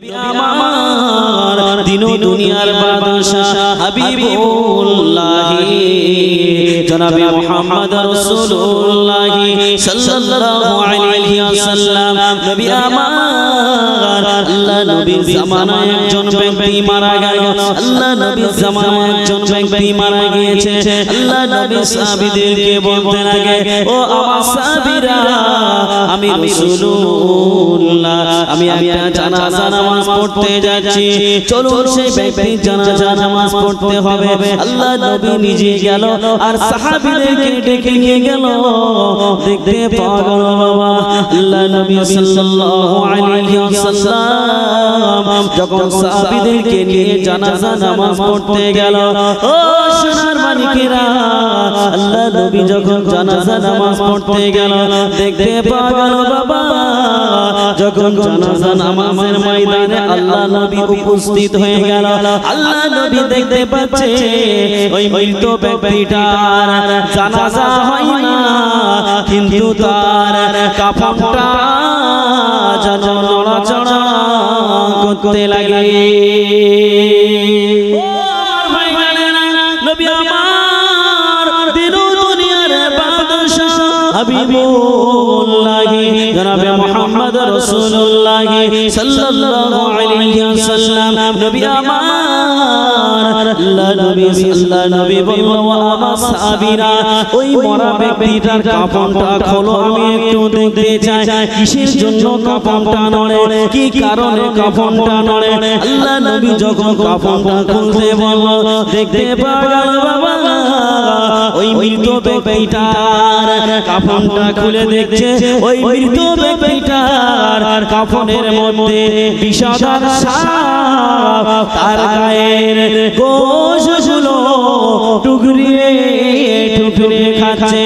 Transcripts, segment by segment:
আমার দিন ও দুনিয়ার বাদশা হাবিবুল্লাহ জনাবে মুহাম্মদ রাসূলুল্লাহ সাল্লাল্লাহু আলাইহি ওয়াসাল্লাম নবী আমার আল্লাহ নবীর জামানায় একজন ব্যক্তি মারা গেল। আল্লাহ নবীর জামানায় একজন ব্যক্তি মারা গিয়েছে। আল্লাহ নবী সাহাবীদেরকে বলতে লাগে, ও আমার সাহাবীরা, আমি রাসূলুল্লাহ আমি একটা জানাজা নামাজ পড়তে যাচ্ছি, চলুন সেই ব্যক্তির জানাজা নামাজ পড়তে হবে। আল্লাহ নবী নিজে গেল আর সাহাবীদেরকে ডেকে নিয়ে গেল। দেখতে পাওয়া গেল বাবা আল্লাহ নবী সাল্লাল্লাহু আলাইহি ওয়াসাল্লাম যখন সাহাবীদেরকে নিয়ে জানাজা নামাজ পড়তে গেল, ও সোনার মানিকেরা, আল্লাহ নবী যখন জানাজা নামাজ পড়তে গেল, দেখতে পাওয়া গেল বাবা যখন জানাজা নামাজের ময়দানে আল্লাহ নবী উপস্থিত হয়ে গেল। আল্লাহ নবী দেখতে পাচ্ছে ওই মৃত ব্যক্তিটার জানাজা হয় না, কিন্তু তার কাফনটা যেন নড়াচড়া করতে লাগে। নবী আমার দিন ও দুনিয়ার বাদশা হাবিবুল্লাহ জনাবে মুহাম্মদ রাসূলুল্লাহ সাল্লাল্লাহু আলাইহি ওয়াসাল্লাম নবী আমার আল্লাহ নবী বলল, আমার সাহাবীরা ওই মরা ব্যক্তিটার কাফনটা খোলো, আমি একটু দেখতে চাই কিসের জন্য কাফনটা নড়ে, কি কারণে কাফনটা নড়ে। আল্লাহ নবী যখন কাফনটা খুলতে বলল, দেখতে পাওয়া গেল বাবা ওই মৃত ব্যক্তিটার কাফনটা খুলে দেখছে ওই মৃত ব্যক্তিটার কাফনের মধ্যে বিষধর সাপ তার গায়ের গোশগুলো টুকরিয়ে টুকরিয়ে খাচ্ছে।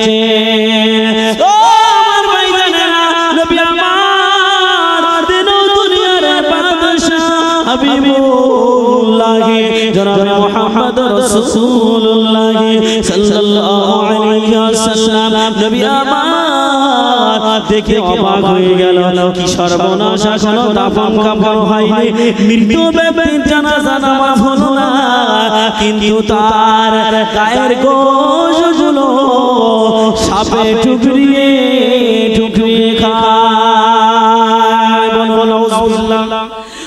ও আমার ভাইজানেরা, নবী আমার দিন ও দুনিয়ার বাদশা হাবিবুল্লাহ জনাবে মুহাম্মদ রাসূলুল্লাহ সাল্লাল্লাহু আলাইহি ওয়াসাল্লাম নবী আমার দেখে অবাক হয়ে গেল, কি সর্বনাশ, এখনো দাফন কাফন হয়নি, মৃত ব্যক্তির জানাজা নামাজ হলো না, কিন্তু তার গায়ের গোশগুলো সাপে টুকরিয়ে টুকরিয়ে খায়। বলো আল্লাহ।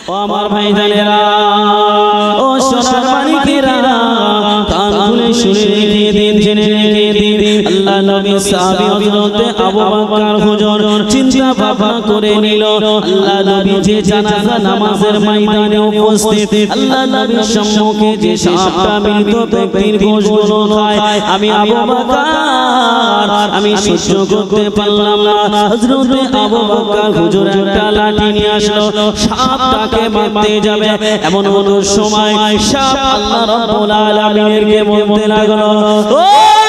ও আমার ভাইজানেরা, ও সোনার মানিকেরা, কান খুলে শুনে রেখে দিন, জেনে রেখে দিন, আল্লাহ নবী সাহাবী হযরতে আবু বকর হুজুর চিন্তা ভাবনা করে নিল। আল্লাহ নবী যে জানাজা নামাজের ময়দানে উপস্থিত, আল্লাহ নবীর সম্মুখে যে সাপটা মৃত ব্যক্তির গোশগুলো খায়, আমি আবু বকর আমি সহ্য করতে পারলাম না। হযরতে আবু বকর হুজুর একটা লাঠি নিয়ে আসলো, সাপটাকে মারতে যাবে, এমন সময় সাপ আল্লাহ রাব্বুল আলামিনকে বলতে লাগলো, ও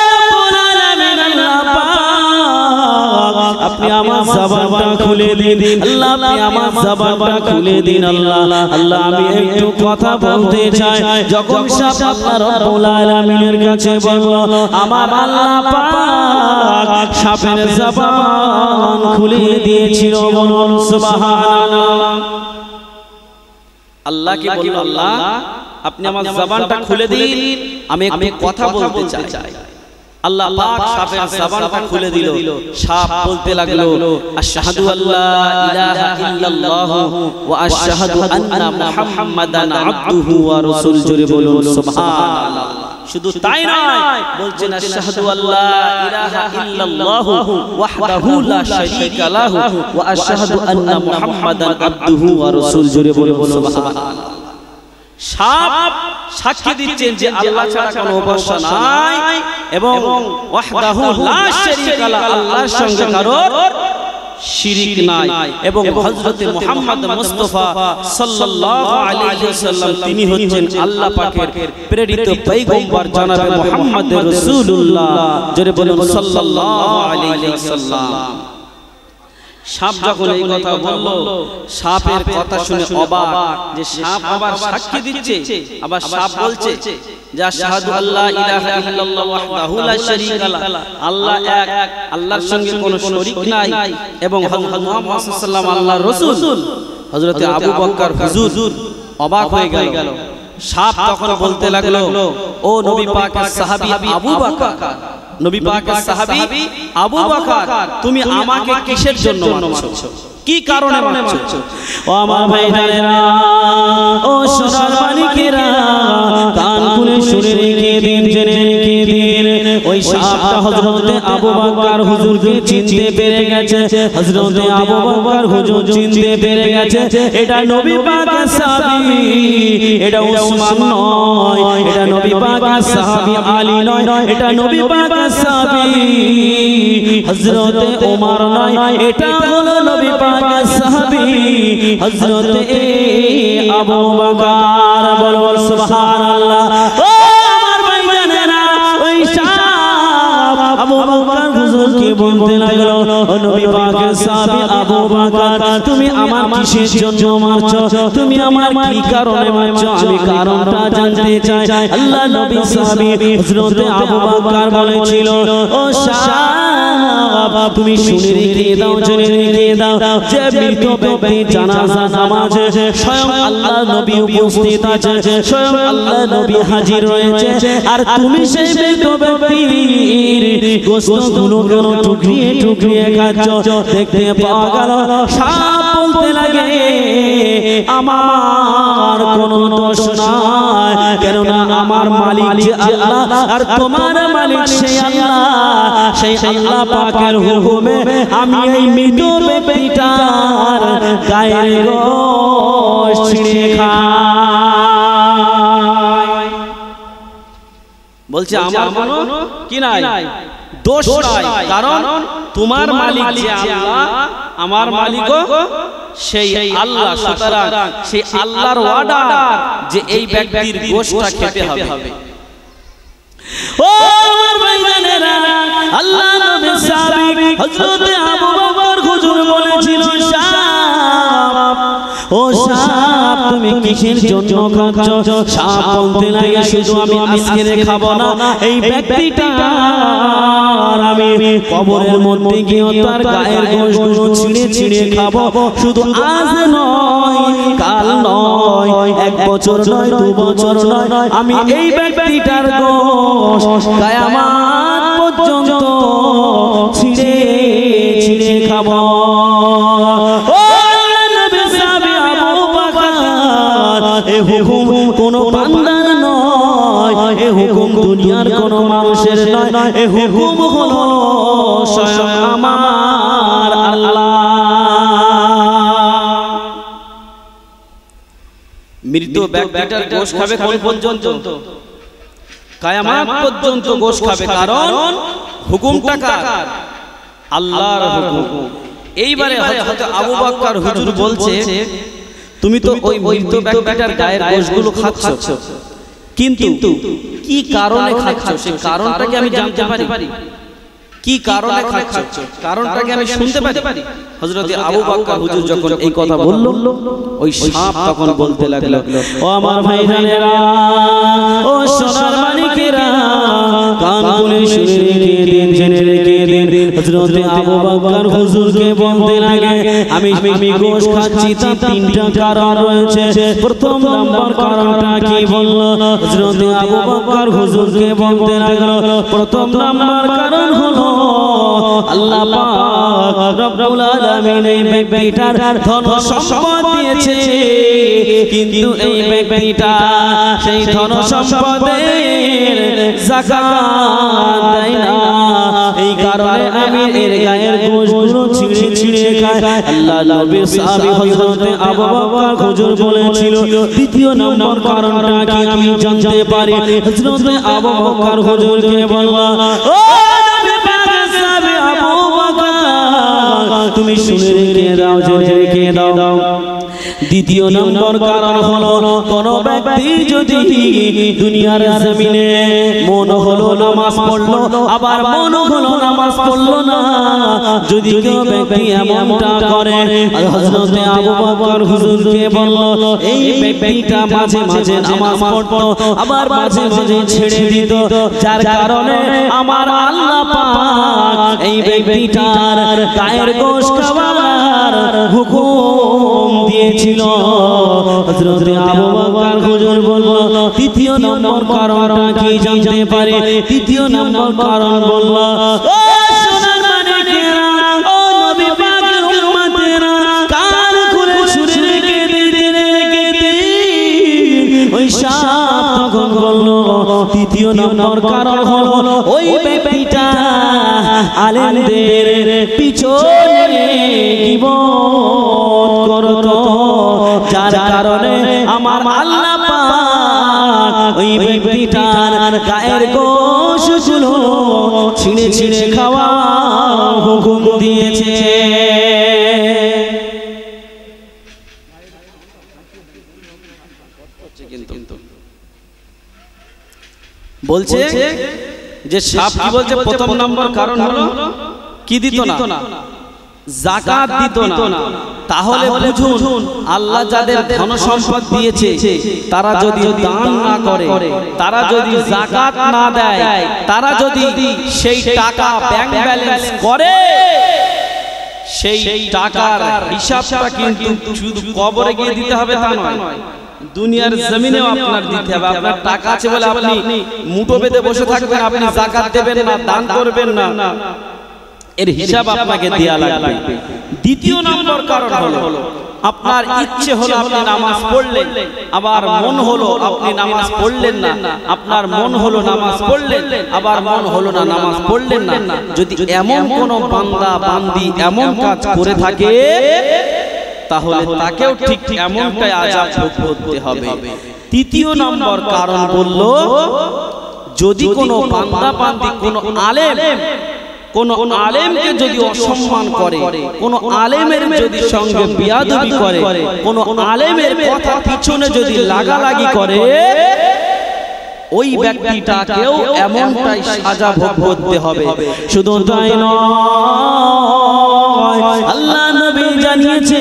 রাব্বুল আলামিন, আল্লাহ পাক আপনি আমার জবানটা খুলে দিন, আল্লাহ আপনি আমার জবানটা খুলে দিন। আল্লাহ আল্লাহ আমি একটু কথা বলতে চাই। যখন সাপ আল্লাহ রাব্বুল আলামিনের কাছে বলল, আমার আল্লাহ পাক সাপের জবান খুলে দিয়েছিল। বলুন সুবহানাল্লাহ। আল্লাহ কি বলল, আল্লাহ আপনি আমার জবানটা খুলে দিন, আমি একটু কথা বলতে চাই। আল্লাহ পাক সাপের জবানটা খুলে দিল। সাপ বলতে লাগলো, আশহাদু আল্লা ইলাহা ইল্লাল্লাহ ওয়া আশহাদু আন্না মুহাম্মাদান আবদুহু ওয়া রাসূলুহু। জোরে বলুন সুবহানাল্লাহ। শুধু তাই নয়, বলছেন আশহাদু আল্লা ইলাহা ইল্লাল্লাহ ওয়াহদাহু লা শারীকা লাহু ওয়া আশহাদু আন্না মুহাম্মাদান আবদুহু ওয়া রাসূলুহু। জোরে বলুন সুবহানাল্লাহ। সাপ সাক্ষী দিচ্ছেন যে আল্লাহ ছাড়া কোনো উপাস্য নাই এবং ওয়াহদাহু লা শারীকা লাহু, আল্লাহর সঙ্গে কারোর শিরিক নাই, এবং হযরতে মুহাম্মদ মুস্তাফা সাল্লাল্লাহু আলাইহি ওয়াসাল্লাম তিনি হচ্ছেন আল্লাহ পাকের প্রেরিত পয়গম্বর জনাবে মুহাম্মদ রাসূলুল্লাহ। জোরে বলুন সাল্লাল্লাহু আলাইহি ওয়াসাল্লাম। সাপ যখন এই কথা বলল, সাপের কথা শুনে অবাক, যে সাপ আবার সাক্ষী দিচ্ছে, আবার সাপ বলছে যে আশহাদু আল্লা ইলাহা ইল্লাল্লাহ ওয়াহদাহু লা শারীকা লাহু, আল্লাহ এক, আল্লাহর সঙ্গে কোনো শরীক নাই, এবং হযরত মুহাম্মদ সাল্লাল্লাহু আলাইহি ওয়াসাল্লাম আল্লাহর রাসূল। হযরতে আবু বকর হুজুর অবাক হয়ে গেল। সাপ তখন বলতে লাগলো, ও নবী পাকের সাহাবী আবু বকর, নবী পাকের সাহাবী আবু বকর, তুমি আমাকে কিসের জন্য মারছো, কি কারণে মারছো? ও আমার ভাইরা, ও সোনার মানিকেরা, কান খুলে শুনে রেখে দিন, জেনে রেখে দিন। ওই সাপটা হযরতে আবু বকর হুজুরকে চিনতে পেরে গেছে। হযরতে আবু বকর হুজুর চিনতে পেরে গেছে এটা নবী পাকের সাহাবী, এটা উসমান নয়, এটা নবী পাকের সাহাবী আলী নয়, এটা নবী পাকের সাহাবী হযরতে ওমর নয়, এটা হলো নবী পাকের সাহাবী হযরতে আবু বকর। বলো সুবহানাল্লাহ। ও আমার ভাইজানেরা, ওই সাপ আবু বকর হুজুরকে বলতে লাগলো, ও নবী পাকের সাহাবী আবু বকর, তুমি আমার কিসের জন্য মারছো, তুমি আমার কি কারণে মারছো, আমি কারণটা জানতে চাই। আল্লাহ নবী সাহাবী হযরতে আবু বকর বলেছিল, ও সাপ তুমি শুনে রেখে দাও, জেনে রেখে দাও, যে মৃত ব্যক্তির জানাজা নামাজে স্বয়ং আল্লাহ নবী উপস্থিত আছে, স্বয়ং আল্লাহ নবী হাজির রয়েছে, আর তুমি সেই মৃত ব্যক্তির গোশতগুলো কেন টুকরিয়ে টুকরিয়ে খাচ্ছ? দেখতে পাওয়া গেল সাপ বলতে লাগে, আমার কোনো দোষ নাই, কেননা আমার মালিক যে আল্লাহ আর তোমার মালিক সেই আল্লাহ, সেই আল্লাহ পাকের হুকুমে আমি এই মৃত ব্যক্তিটার গায়ের গোশত ছিঁড়ে খাই। বলছে আমার কোনো কি নাই, দোষ নাই, কারণ তোমার মালিক যে আল্লাহ, আমার মালিকও সেই আল্লাহ, সুতরাং সেই আল্লাহর ওয়াদা যে এই ব্যক্তির গোশতটা খেতে হবে। ও আমার ভাইজানেরা, আল্লাহ নবী সাহাবী হযরতে আবু বকর হুজুর বলেছিল, সাপ, ও সাপ তুমি কিসের জন্য খাচ্ছো? সাপ বলতে লাগে, শুধু আমি আজকে খাবো না, এই ব্যক্তিটা আমি কবরের মধ্যে গিয়ে তার গায়ের গোশতগুলো ছিঁড়ে ছিঁড়ে খাবো, শুধু আজ নয়, কাল নয়, 1 বছর নয়, 2 বছর নয়, আমি এই ব্যক্তিটার গোশত কিয়ামত পর্যন্ত ছিঁড়ে ছিঁড়ে খাবো। ও নবী সাহাবী আবু বকর, এ হুকুম কোন বান্দার নয়, এ হুকুম দুনিয়ার কোন মানুষের নয়, এ হুকুম হলো স্বয়ং আমার আল্লাহ। মৃত ব্যক্তিটার গোশত খাবে কোন পর্যন্ত? কিয়ামত পর্যন্ত গোশত খাবে, কারণ হুকুমটা কার? আল্লাহর হুকুম। এইবারে হযরত আবু বকর হুজুর বলছে, তুমি তো ওই মৃত ব্যক্তিটার গায়ের গোশতগুলো খাচ্ছ, কিন্তু কি কারণে খাচ্ছ সেই কারণটাকে আমি জানতে পারি? কি কারণে খাচ্ছ কারণটাকে আমি শুনতে পারি? হযরত আবু বকর হুজুর যখন এই কথা বলল, ওই সাপ তখন বলতে লাগলো, ও আমার ভাইজানেরা, ও সোনার মানিকেরা, কান খুলে শুনে রেখে দিন, জেনে রেখে দিন। হযরত আবু বকর হুজুরকে বলতে লাগে, আমি গোশত খাচ্ছি তার 3টা কারণ রয়েছে। প্রথম নাম্বার কারণটা কি বলল? হযরত আবু বকর হুজুরকে বলতে লাগলো, প্রথম নাম্বার কারণ হলো আল্লাহ পাক রব্বুল আলামিন এই ব্যক্তিটার ধন সম্পদ দিয়েছে, কিন্তু এই ব্যক্তিটা সেই ধন সম্পদের যাকাত দেয় না, এই কারণে আমি এর গায়ের গোশতগুলো ছিঁড়ে ছিঁড়ে খাই। আল্লাহ নবী সাহাবী হযরত আবু বকর হুজুর বলেছিল, দ্বিতীয় নম্বর কারণটা কি আমি জানতে পারি? হযরত আবু বকর হুজুরকে বলল, ও নবী পাকের সাহাবী আবু বকর, তুমি শুনে রেখে দাও, জেনে রেখে দাও, দ্বিতীয় দ্বিতীয় নম্বর কারণ হলো কোন ব্যক্তি যদি দুনিয়ার জমিনে মন হলো নামাজ পড়লো আবার মন হলো নামাজ পড়লো না, যদি কেউ ব্যক্তি এমনটা করে, হযরত আবু বকর হুজুরকে বলল এই ব্যক্তিটা মাঝে মাঝে নামাজ পড়তো আবার মাঝে মাঝে ছেড়ে দিত, যার কারণে আমার আল্লাহ পাক এই ব্যক্তিটার গায়ের গোশত খাওয়ার হুকুম দিয়েছিল। হযরত আবু বকর হুজুর বলল তৃতীয় নম্বর কারণটা কি জানতে পারে? তৃতীয় নম্বর কারণ বলল ও সোনার মানিকেরা, ও নবী পাকের উম্মতেরা, কান খুলে শুনে রেখে ওই সাপ তখন বলল তৃতীয় নম্বর কারণ হলো ওই ব্যক্তিটা আলেমদের পিছনে গীবত করতো, যার কারণে আমার আল্লাহ পাক ওই ব্যক্তিটার গায়ের গোশতগুলো ছিঁড়ে ছিঁড়ে খাওয়া হুকুম দিয়েছে। বলছে যে সাপ কি বলছে? প্রথম নম্বর কারণ হলো কি দিত না? যাকাত দিত না। তাহলে বুঝুন আল্লাহ যাদের ধন সম্পদ দিয়েছে তারা যদি দান না করে, তারা যদি যাকাত না দেয়, তারা যদি সেই টাকা ব্যাংক ব্যালেন্স করে, সেই টাকার হিসাবটা কিন্তু শুধু কবরে গিয়ে দিতে হবে তা নয়, দুনিয়ার জমিনেও আপনার দিতে হবে। আপনার টাকা আছে বলে আপনি মুঠো বেঁধে বসে থাকবেন, আপনি যাকাত দেবেন না, দান করবেন না, এর হিসাব আপনাকে দেয়া লাগবে। দ্বিতীয় নম্বর কারণ হলো আপনার ইচ্ছে হলো আপনি নামাজ পড়লেন, আবার মন হলো আপনি নামাজ পড়লেন না, আপনার মন হলো নামাজ পড়লেন আবার মন হলো না নামাজ পড়লেন না, যদি এমন কোন বান্দা বান্দি এমন কাজ করে থাকে তাহলে তাকেও ঠিক এমনটাই আযাব ভোগ করতে হবে। তৃতীয় নম্বর কারণ বলল যদি কোনো বান্দা বান্দি কোন আলেমকে যদি অসম্মান করে, কোন আলেমের যদি সঙ্গে বিয়াদবি করে, কোন আলেমের কথা পিছনে যদি লাগালাগি করে, ওই ব্যক্তিটাকেও এমনটাই সাজা ভোগ করতে হবে। শুধু তাই নয়, আল্লাহ নবী জানিয়েছে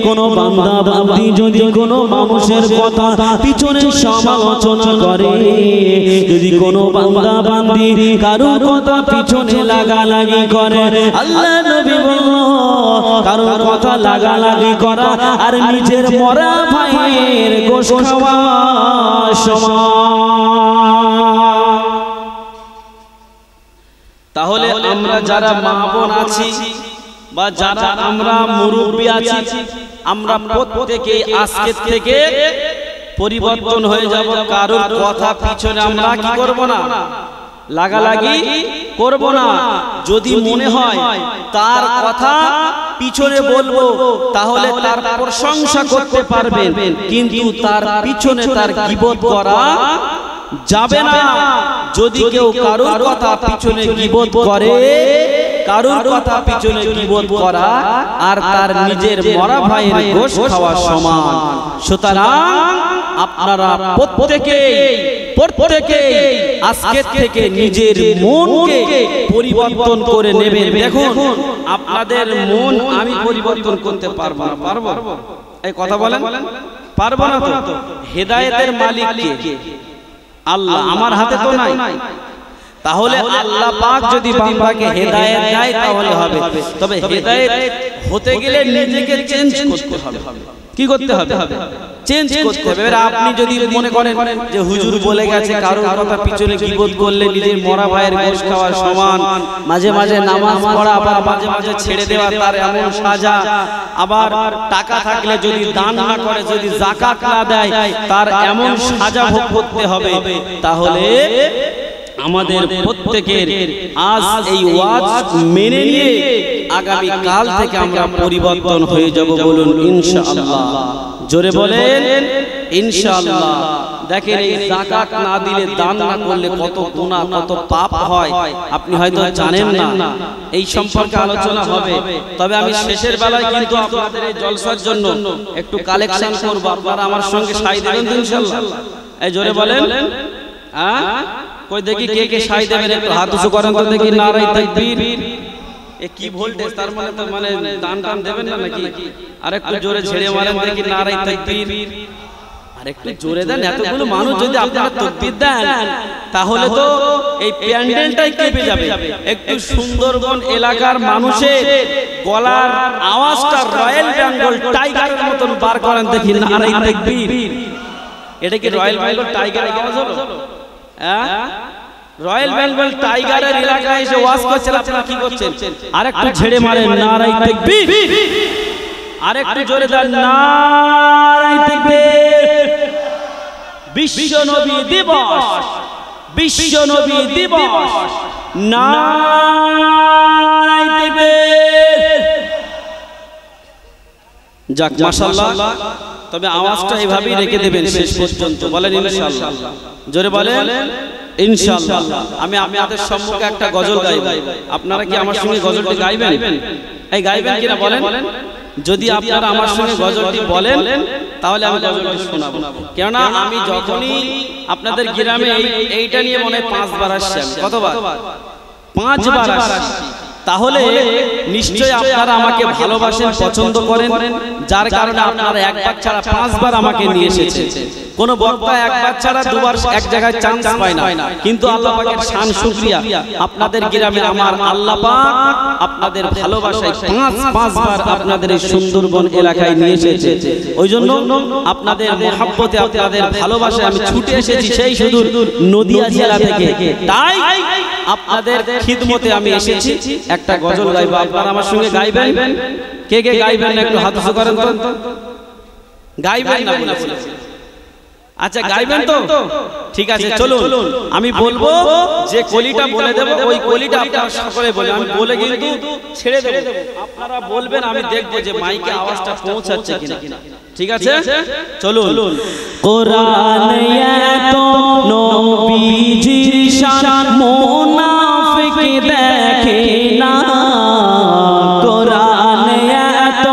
কোন বান্দা বান্দি যদি কোন মানুষের কথা পিছনে সমালোচনা করে, যদি কোন বান্দা বান্দি কারোর কথা পিছনে লাগালাগি করে, আল্লাহ নবী বলল কারোর কথা লাগালাগি করা আর নিজের মরা ভাইয়ের গোশত খাওয়া সমান। তাহলে আমরা যারা মা বোন আছি বা যারা আমরা মুরব্বী আছি, আমরা প্রত্যেকে আজকে থেকে পরিবর্তন হয়ে যাব। কারোর কথা পিছনে আমরা কি করব না, লাগালাগি করব না। যদি মনে হয় তার কথা পিছনে বলবো তাহলে তার প্রশংসা করতে পারবেন, কিন্তু তার পিছনে তার গীবত করা যাবে না। যদি কেউ কারোর কথা পিছনে গীবত করে, কারোর কথা পিছনে গীবত করা আর তার নিজের মরা ভাইয়ের গোশত খাওয়া সমান। সুতরাং আপনারা প্রত্যেকে আজকে থেকে নিজের মনকে পরিবর্তন করে নেবেন। দেখুন আপনাদের মন আমি পরিবর্তন করতে পারবো না, পারবো? এই কথা বলেন, পারবো না তো? হেদায়েতের মালিক কে? আল্লাহ, আমার হাতে তো নাই। তাহলে আল্লাহ পাক যদি বান্দাকে হেদায়েত দেয় তাহলে হবে, তবে হেদায়েত হতে গেলে নিজেকে চেঞ্জ করতে হবে। কি করতে হবে? চেঞ্জ করতে হবে। এবার আপনি যদি মনে করেন যে হুজুর বলে গেছে কারোর কথা পিছনে গীবত করলে নিজের মরা ভাইয়ের গোশত খাওয়া সমান, মাঝে মাঝে নামাজ পড়া আবার মাঝে মাঝে ছেড়ে দেওয়া তার এমন সাজা, আবার টাকা থাকলে যদি দান না করে, যদি যাকাত না দেয় তার এমন সাজা ভোগ করতে হবে, তাহলে আমাদের প্রত্যেকের আজ এই ওয়াজ মেনে নিয়ে আগামী কাল থেকে আমরা পরিবর্তন হয়ে যাব। বলুন ইনশাআল্লাহ, জোরে বলেন ইনশাআল্লাহ। দেখেন এই যাকাত না দিলে, দান না করলে কত গুনাহ কত পাপ হয় আপনি হয়তো জানেন না। এই সম্পর্কে আলোচনা হবে, তবে আমি শেষের বেলায় কিন্তু আপনাদের এই জলসার জন্য একটু কালেকশন করব। আপনারা আমার সঙ্গে সাই দেবেন তো ইনশাআল্লাহ? এই জোরে বলেন, হ্যাঁ? কই দেখি কে কে সাই দেবেন, একটু হাত উঁচু করেন তো দেখি। নারায়ে তাকবীর। এ কি ভোল্টেজ, তার মানে তো মানে দান টান দেবেন না নাকি? আর একটু জোরে ছেড়ে মারেন দেখি। নারায়ে তাকবীর। আর একটু জোরে দেন। এতগুলো মানুষ যদি আপনারা তাকবীর দেন তাহলে তো এই প্যান্ডেলটাই কেঁপে যাবে। একটু সুন্দরবন এলাকার মানুষের গলার আওয়াজটা রয়্যাল বেঙ্গল টাইগারের মতন বার করেন দেখি। নারায়ে তাকবীর। এটা কি রয়্যাল বেঙ্গল টাইগারের আওয়াজ হলো? হ্যাঁ, রয়্যাল বেঙ্গল টাইগারের এলাকায় এসে ওয়াজ করছেন, আপনারা কি করছেন? আরেকটু ঝেড়ে মারেন। নারায়ে তাকবীর। আরেকটু জোরে দেন। নারায়ে তাকবীর। বিশ্ব নবী দিবস, বিশ্ব নবী দিবস। নারায়ে তাকবীর। যাক মাশাআল্লাহ। তবে আওয়াজটা এভাবেই রেখে দেবেন শেষ পর্যন্ত। বলেন ইনশাআল্লাহ। জোরে বলেন ইনশাআল্লাহ। আমি আপনাদের সম্মুখে একটা গজল গাইব, আপনারা কি আমার সঙ্গে গজলটি গাইবেন? এই গাইবেন কিনা বলেন? যদি আপনারা আমার সঙ্গে গজলটি বলেন তাহলে আমি গজলটি শোনাবো। কেননা আমি যখনই আপনাদের গ্রামে এইটা নিয়ে মনে হয় 5 বার আসছি। কতবার? 5 বার আসছি। তাহলে নিশ্চয়ই আপনারা আমাকে ভালোবাসেন, পছন্দ করেন, যার কারণে আপনারা একবার ছাড়া 5 বার আমাকে নিয়ে এসেছেন। কোন বক্তা একবার ছাড়া দুবার এক জায়গায় চান্স পায় না, কিন্তু আল্লাহ পাকের শান শুকরিয়া, আপনাদের গ্রামে আমার আল্লাহ পাক আপনাদের ভালোবাসায় 5 বার আপনাদের এই সুন্দরবন এলাকায় নিয়ে এসেছে। ওই জন্য আপনাদের মহব্বতে, আপনাদের ভালোবাসায় আমি ছুটে এসেছি সেই সুদূর নদিয়া জেলা থেকে। তাই আপনাদের খিদমতে আমি এসেছি। একটা গজল গাইবো, আপনারা আমার সঙ্গে গাইবেন। কে কে গাইবেন একটু হাত উঁচু করেন তো। গাইবেন না বলেছি? আচ্ছা গাইবেন তো? ঠিক আছে, চলুন আমি বলবো, যে কলিটা বলে দেব ওই কলিটা আপনারা সকলে বলে, আমি বলে কিন্তু ছেড়ে দেব, আপনারা বলবেন, আমি দেখব যে মাইকে আওয়াজটা পৌঁছাচ্ছে কিনা। ঠিক আছে, চলুন। কোরআন এত নবীজির শান মুনাফিক দেখে না। কোরআন এত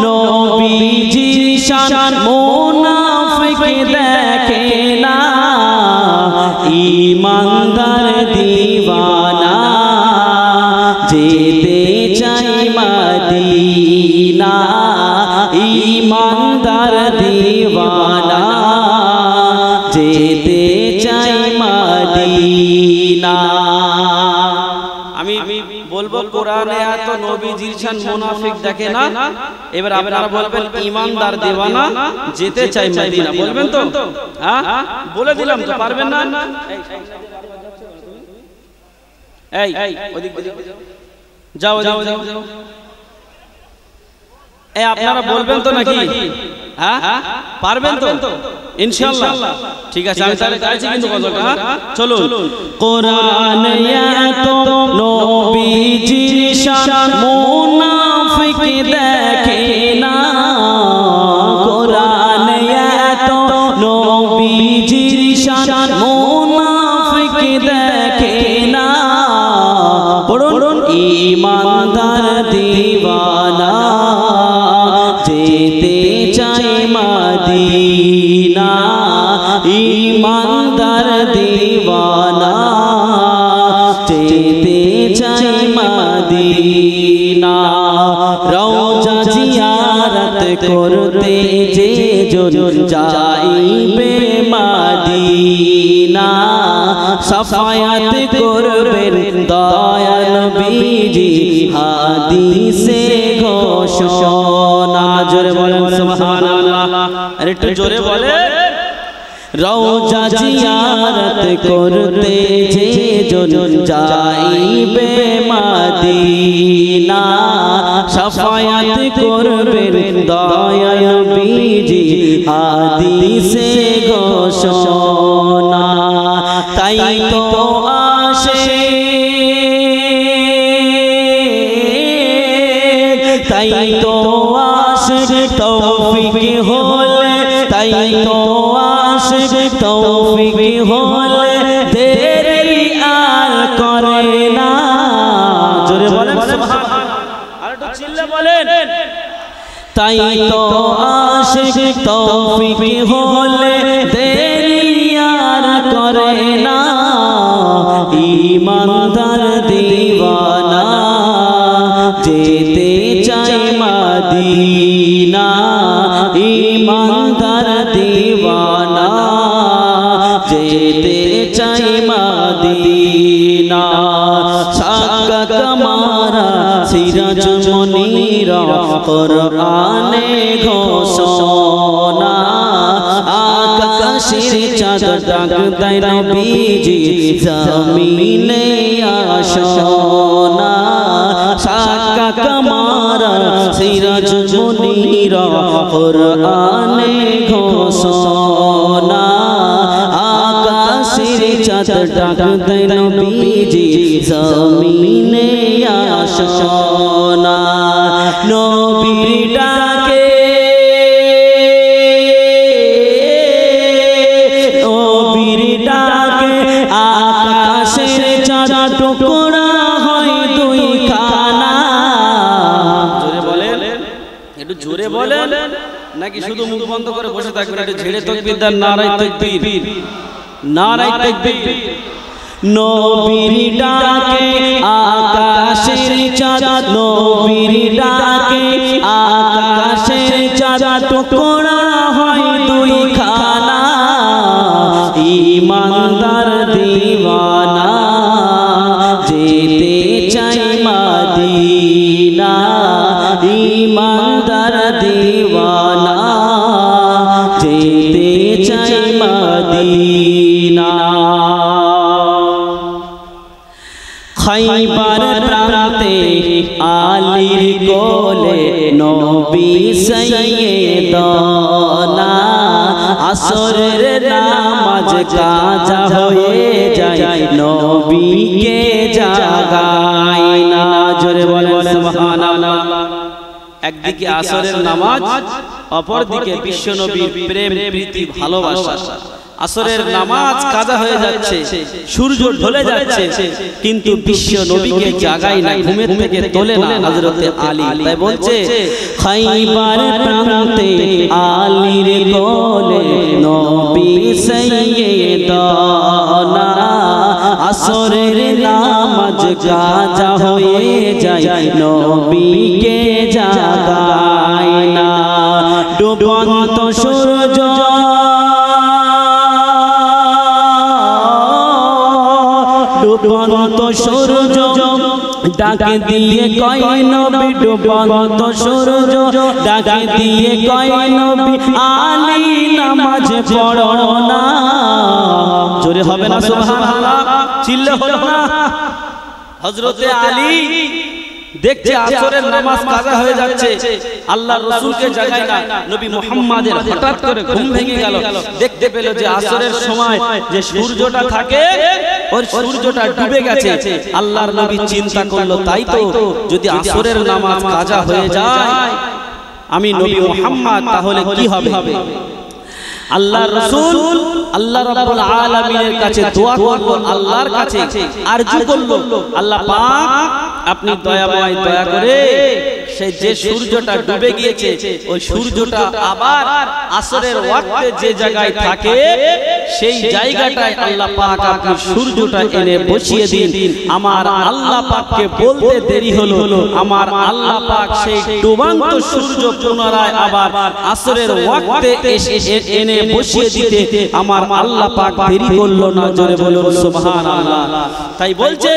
নবীজির শান মুনাফিক দেখে না। ঈমানদার দিওয়ানা যেতে চাই মদিনা। ঈমানদার দিওয়ানা যেতে চাই মদিনা। আমি বলবো কোরআনে এত নবীজির শান মুনাফিক দেখে না। এবার আপনারা বলবেন ঈমানদার দিওয়ানা যেতে চাই মদিনা। বলবেন তো? হ্যাঁ, বলে দিলাম তো, পারবেন না? এই ওদিক যাও যাও যাও। এই আপনারা বলবেন তো নাকি? হ্যাঁ, পারবেন তো ইনশাআল্লাহ? ঠিক আছে, আমি তাহলে গাইছি কিন্তু গজলটা। চলুন। কোরআন এত নবীজির শান মুনাফিক দেখে না। কোরআন এত নবীজির শান মুনাফিক দেখে না। পড়ুন। ঈমানদার দিওয়ানা যেতে চাই মদিনা। ঈমানদার দিওয়ানা যেতে চাই মদিনা। রওজা জিয়ারত করতে যে জন যাইবে মদিনা। সাফায়াত করবেন দয়াল নবীজি হাদিসে ঘোষণা। জোরে বলেন সুবহানাল্লাহ। আর একটু জোরে বলেন। রওজা জিয়ারত করতে যে জন যাইবে মদিনা। সাফায়াত করবেন দয়াল নবীজি হাদিসে ঘোষণা। তাই তো আসে, তাই তো আসে তৌফিক হলে, তাই তো আসে আশিক তৌফিক হলে দেরি আর করে না। জোরে বলেন সুবহানাল্লাহ, আর একটু চিল্লে বলেন। তাই তো আশিক তৌফিক হলে দেরি আর করে না, ঈমানদার দিওয়ানা যেতে চায় মদিনা, ঈমানদার দিওয়ানা যেতে চায় মদিনা। সাকা কামারা সিরাজ মুনীরা কুরআনে ঘোষণা, আকাশের চাঁদ ডাক দেয় নবীজি জমিনে আসনা। সাকা কামারা সিরাজ মুনীরা কুরআনে ঘোষণা, আকাশের চাঁদ ডাক দেয় নবীজি জমিনে আসনা। নবীর ডাকে নবীর ডাকে আকাশের চাঁদ টুকরা হয় দুই খানা। জোরে বলেন, একটু জোরে বলেন, নাকি শুধু মুখ বন্ধ করে বসে থাকবেন? একটু ঝেড়ে তাকবীর দেন, নারায়ে তাকবীর, নারায়ে তাকবীর। নবীর ডাকে আকাশের চাঁদ, নবীর ডাকে আকাশের চাঁদ টুকরা হয় দুই খানা, ঈমানদার দিওয়ানা যেতে চায় মদিনা, ঈমানদার দিওয়ানা যেতে চায় মদিনা। খাইবার প্রান্তে আলীর কোলে নবী সাইয়েদনা, আসরের নামাজ কাজা হয়ে যায় নবীকে জাগায় না। জোরে বলেন সুবহানাল্লাহ। একদিকে আসরের নামাজ, অপরদিকে বিশ্ব নবীর প্রেম প্রীতি ভালোবাসা। আসরের নামাজ কাজা হয়ে যাচ্ছে, সূর্য ঢলে যাচ্ছে, কিন্তু বিশ্ব নবীকে জাগায় না, ঘুমের থেকে তোলে না হযরতে আলী। তাই বলছে খাইবার প্রান্তে আলীর কোলে নবী সাইয়েদনা, আসরের নামাজ কাজা হয়ে যায় নবীকে জাগায় না। ডুবন্ত সূর্য ডুবন্ত সূর্য ডাকে দিয়ে কয় নবী, ডুবন্ত সূর্য ডাকে দিয়ে কয় নবী আলী নামাজ পড়ো না। জোরে হবে না সুবহানাল্লাহ, চিল্লে হলো না? হযরতে আলী দেখছে আসরের নামাজ কাজা হয়ে যাচ্ছে, আল্লাহর রাসূলকে জাগায় না, নবী মুহাম্মাদের হঠাৎ করে ঘুম ভেঙে গেল। দেখতে পেল যে আসরের সময় যে সূর্যটা থাকে ওই সূর্যটা ডুবে গেছে। আল্লাহর নবী চিন্তা করলো, তাই তো যদি আসরের নামাজ কাজা হয়ে যায় আমি নবী মুহাম্মদ তাহলে কি হবে? আল্লাহর রাসূল আল্লাহ রাব্বুল আলামিনের কাছে দোয়া করলো, আল্লাহর কাছে আরজু করলো, আল্লাহ পাক আপনি দয়াময়, দয়া করে সেই যে সূর্যটা ডুবে গিয়েছে ওই সূর্যটা আবার আসরের ওয়াক্তে যে জায়গায় থাকে সেই জায়গাটায় আল্লাহ পাক আপনি সূর্যটা এনে বসিয়ে দিন। আমার আল্লাহ পাককে বলতে দেরি হলো, আমার আল্লাহ পাক সেই ডুবান্ত সূর্য পুনরায় আবার আসরের ওয়াক্তে এনে বসিয়ে দিতে আমার আল্লাহ পাক দেরি করলো না। জোরে বলুন সুবহানাল্লাহ। তাই বলছে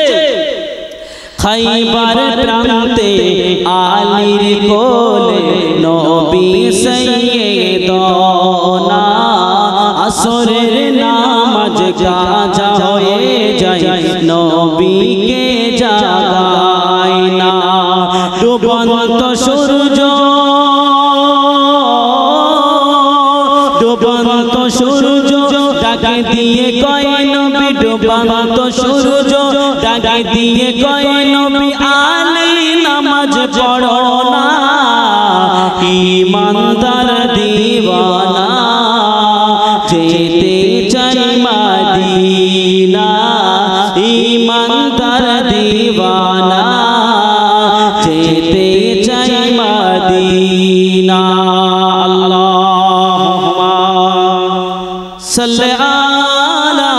খাইবার প্রান্তে আলীর কোলে নবী সাইয়েদনা, আসরের নামাজ কাজা হয়ে যায় নবীকে জাগায় না। ডুবন্ত সূর্য ডুবন্ত সূর্য ডাকে দিয়ে কয় নবী, ডুবন্ত সূর্য ডাকে দিয়ে কয় নবী আলী নামাজ পড়ো না, ঈমানদার দিওয়ানা যেতে সাল্লি আলা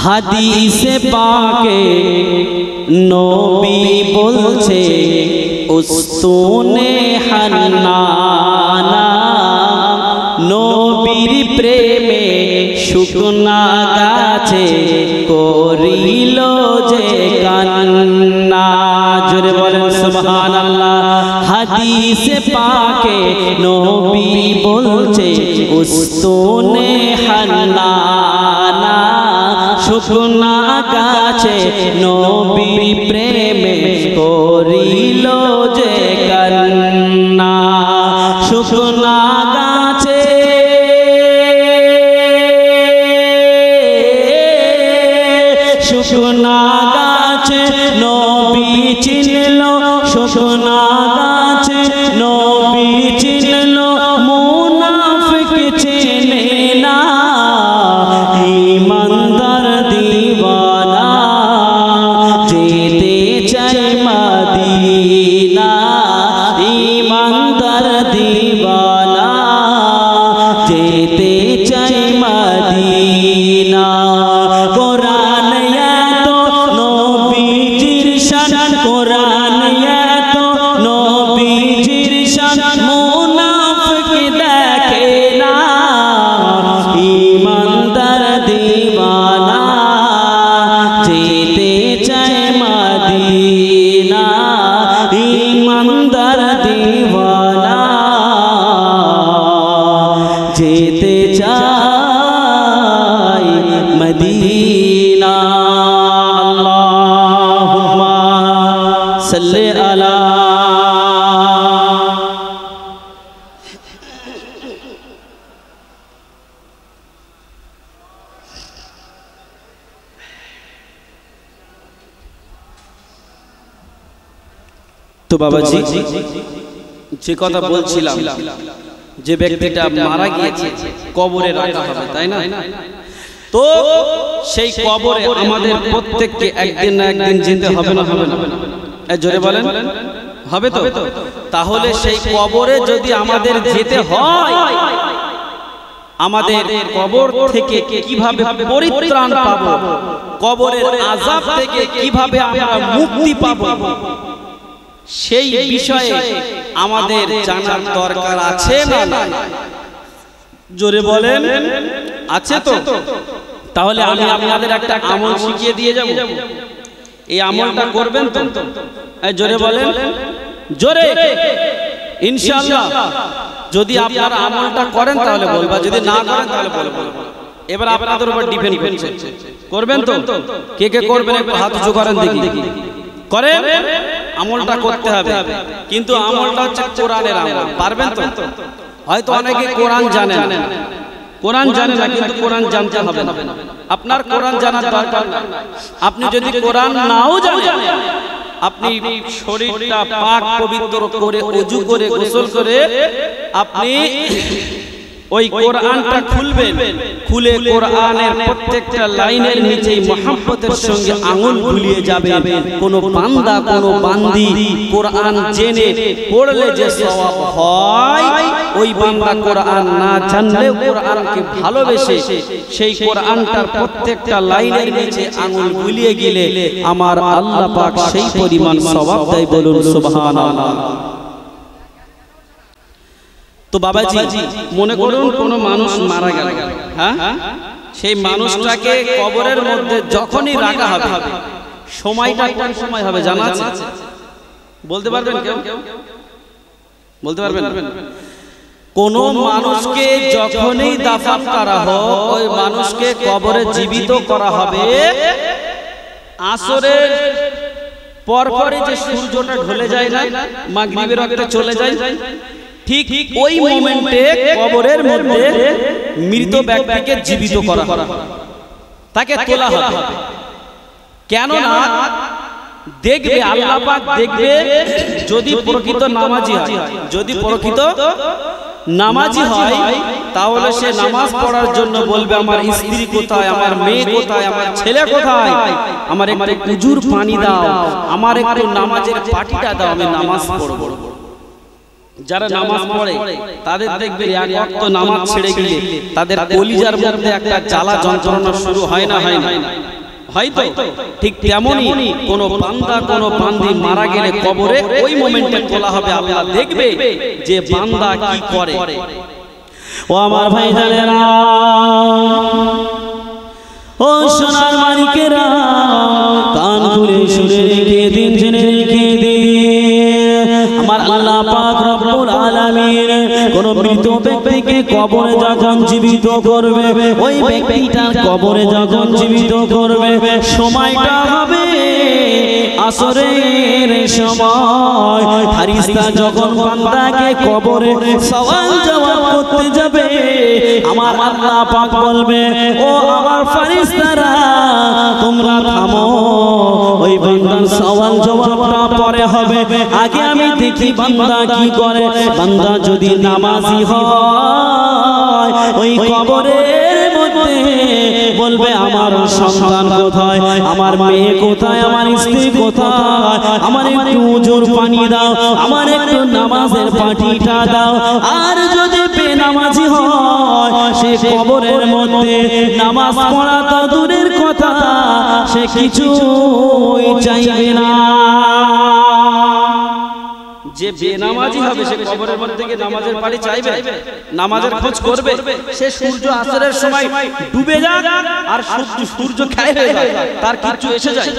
হাদিসে পাকে নবী বলছে উস্তুনে হান্নানা নবীর প্রেমে শুকনা গাছে করিল যে কান্না। জোরে বলেন সুবহানাল্লাহ। হাদিসে পাকে নবী বলছে উস্তুনে হান্নানা শুকনা গাছে নবীর প্রেমে করিল যে কান্না। শুকনা গাছে শুকনা গাছে নবী চিনল শুকনা গাছে নবী চিনল মুনাফিক চেনে না ঈমানদার দিওয়ানা যেতে চায় মদিনা ঈমানদার দিওয়ানা যেতে চায় মদিনা। কোরআন এত নবীজির শান কোরআন এত নবীজির শান মুনাফিক দেখে না ঈমানদার দিওয়ানা যেতে চায় মদিনা ঈমানদার দিওয়ানা যেতে চায় মদিনা। আল্লাহুম্মা সাল্লি আলা তো বাবাজি যে কথা বলছিলাম যে ব্যক্তিটা মারা গিয়েছে কবরে রাখা হবে তাই না, তো সেই কবরে আমাদের প্রত্যেককে একদিন না একদিন যেতে হবে না হবে না? জোরে বলেন হবে তো? তাহলে সেই কবরে যদি আমাদের যেতে হয় আমাদের কবর থেকে কিভাবে পরিত্রাণ পাবো, কবরের আযাব থেকে কিভাবে আমরা মুক্তি পাবো, সেই বিষয়ে আমাদের জানার দরকার আছে না নাই? জোরে বলেন আছে তো? তাহলে আমি আপনাদের একটা আমল শিখিয়ে দিয়ে যাব, এই আমলটা করবেন তো? জোরে বলেন জোরে ইনশাআল্লাহ। যদি আপনারা আমলটা করেন তাহলে বলবা, যদি না করেন তাহলে বলবো। এবার আপনাদের উপর ডিপেন্ড করছে, করবেন তো? কে কে করবেন একটু হাত উঁচু করেন দেখি। করেন, আমলটা করতে হবে, কিন্তু আমলটা হচ্ছে কোরআনের আমল। পারবেন তো? হয়তো অনেকে কোরআন জানেন না, কোরআন জানে না, কিন্তু কোরআন জানতে হবে না। আপনার কোরআন জানার দরকার নাই। আপনি যদি কোরআন নাও জানেন, আপনি শরীরটা পাক পবিত্র করে ওযু করে গোসল করে আপনি ওই কোরআনটা খুলবেন, খুলে কোরআনের প্রত্যেকটা লাইনের নিচেই মুহাব্বতের সঙ্গে আঙ্গুল বুলিয়ে যাবেন। কোন বান্দা কোন বান্দি কোরআন জেনে পড়লে যে সওয়াব হয়, ওই বান্দা কোরআন না জানলেও কোরআনকে ভালোবেসে সেই কোরআনটার প্রত্যেকটা লাইনের নিচে আঙ্গুল বুলিয়ে গেলে আমার আল্লাহ পাক সেই পরিমাণ সওয়াব দেয়। বলুন সুবহানাল্লাহ। তো বাবাজি মনে করুন কোন মানুষ মারা গেল, হ্যাঁ, সেই মানুষটাকে কবরের মধ্যে যখনই রাখা হবে, সময়টা কোন সময় হবে জানা আছে? বলতে পারবেন কেউ? বলতে পারবেন? কোন মানুষকে যখনই দাফন করা হোক, ওই মানুষকে কবরে জীবিত করা হবে আসরের পরপরই যে সূর্যটা ঢলে যায় না, মাগরিবের আগে চলে যায়, ঠিক ওই মোমেন্টে কবরের মধ্যে মৃত ব্যক্তিকে জীবিত করা হবে, তাকে তোলা হবে। কেন না দেখবে আল্লাহ পাক দেখবে যদি প্রকৃত নামাজি হয়, যদি প্রকৃত নামাজি হয় তাহলে সে নামাজ পড়ার জন্য বলবে আমার স্ত্রী কোথায়, আমার মেয়ে কোথায়, আমার ছেলে কোথায়, আমার একটু কুজুর পানি দাও, আমার একটু নামাজের পাটিটা দাও, আমি নামাজ পড়ব। যারা নামাজ পড়ে তাদের দেখবে এক ওয়াক্ত নামাজ ছেড়ে গেলে তাদের কলিজার মধ্যে একটা জ্বালা যন্ত্রণা শুরু হয় না, হয় না, হয়তো ঠিক তেমনই কোন বান্দা কোন বান্দি মারা গেলে কবরে ওই মোমেন্টে তোলা হবে, আল্লাহ দেখবে যে বান্দা কি করে। ও আমার ভাইজানেরা, ও সোনার মানিকেরা, কান খুলে শুনে রেখে দিন, জেনে রেখে দিন, আমার আল্লাহ পাক রব্বুল আলামিন কোন মৃত ব্যক্তিকে কবরে যখন জীবিত করবে, ওই ব্যক্তিটার কবরে যখন জীবিত করবে সময়টা হবে আসরের সময়। ফেরেশতা যখন বান্দাকে কবরে সওয়াল জবাব করতে যাবে, আমার আল্লাহ পাক বলবে ও আমার ফেরেশতারা তোমরা থামো, ওই বান্দার সওয়াল জবাবটা পরে হবে, আগে আমি দেখি বান্দা কি করে। বান্দা যদি নামাজি হয় ওই কবরের মধ্যে বলবে আমার সন্তান কোথায়, আমার মেয়ে কোথায়, আমার স্ত্রী কোথায়, আমার একটু উজুর পানি দাও, আমার একটু নামাজের পাটিটা দাও। আর যদি বেনামাজি হয় সে কবরের মধ্যে নামাজ পড়া তো দূরের কথা, সে কিছুই চাইবে না। যে বেনামাজি হবে সে কবরের মধ্যে গিয়ে নামাজের পাটি চাইবে, নামাজের খোঁজ করবে। সে সূর্য আসরের সময় ডুবে যাক আর সূর্য খেয়ে হয়ে যায়, তার কিচ্ছু এসে যায়,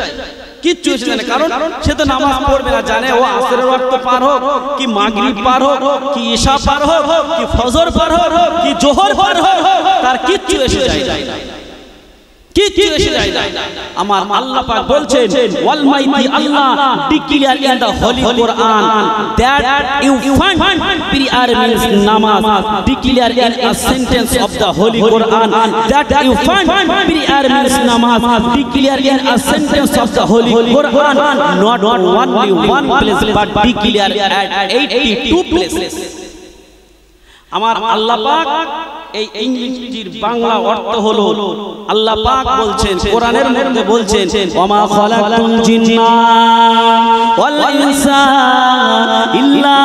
কিচ্ছু এসে যায় না, কারণ সে তো নামাজ পড়বে না। জানে ও আসরের ওয়াক্ত পার হোক কি মাগরিব পার হোক কি ইশা পার হোক কি ফজর পার হোক কি জোহর পার হোক, তার কিচ্ছু এসে যায় না, কিচ্ছু এসে যায় না। আমার আল্লাহ পাক বলছেন almighty Allah declare in the holy Quran that you find prayer means namaz, declare in a sentence of the holy Quran that you find prayer means namaz, declare in a sentence of the holy Quran, not only one place but declare at 82 places. আমার Allah পাক এই ইংরেজির বাংলা অর্থ হলো, আল্লাহ পাক বলছেন কোরআনের মধ্যে বলছেন ওমা খালাকুল জিন্না ওয়াল ইনসা ইল্লা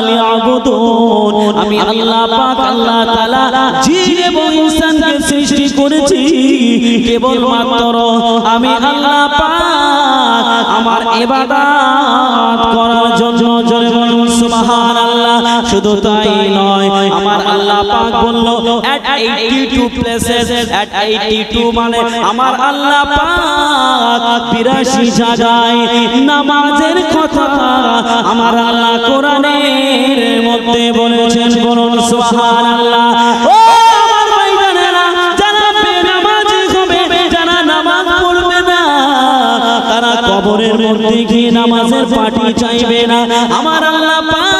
লিয়াবুদুন। আমি আল্লাহ পাক আল্লাহ তাআলা জিন এবং ইনসানকে সৃষ্টি করেছি কেবলমাত্র আমি আল্লাহ পাক আমার ইবাদত করার জন্য। জোরে বলুন সুবহানাল্লাহ। শুধু তাই নয়, আমার আল্লাহ পাক বলল at 82 places, at 82 মানে আমার আল্লাহ পাক 82 জায়গায় নামাজের কথা আমার আল্লাহ কোরআনের মধ্যে বলেছেন। বলুন সুবহানাল্লাহ। ও আমার ভাইজানেরা, যারা বেনামাজি হবে, যারা নামাজ পড়বে না, তারা কবরের মধ্যে গিয়ে নামাজের পাটি চাইবে না। আমার আল্লাহ পাক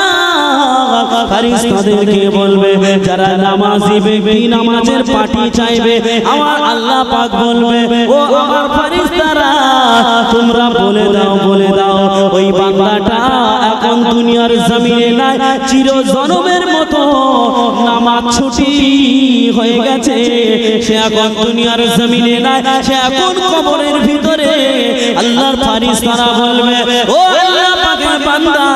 ফেরেশতাদেরকে বলবে যারা নামাজি ব্যক্তি নামাজের পাটি চাইবে, আমার আল্লাহ পাক বলবে ও আমার ফেরেশতারা তোমরা বলে দাও, বলে দাও ওই বান্দাটা এখন দুনিয়ার জমিনে নাই, চিরজনমের মতো নামাজ ছুটি হয়ে গেছে, সে এখন দুনিয়ার জমিনে নাই, সে এখন কবরের ভিতরে। আল্লাহর ফেরেশতারা বলবে ও আল্লাহ পাকের বান্দা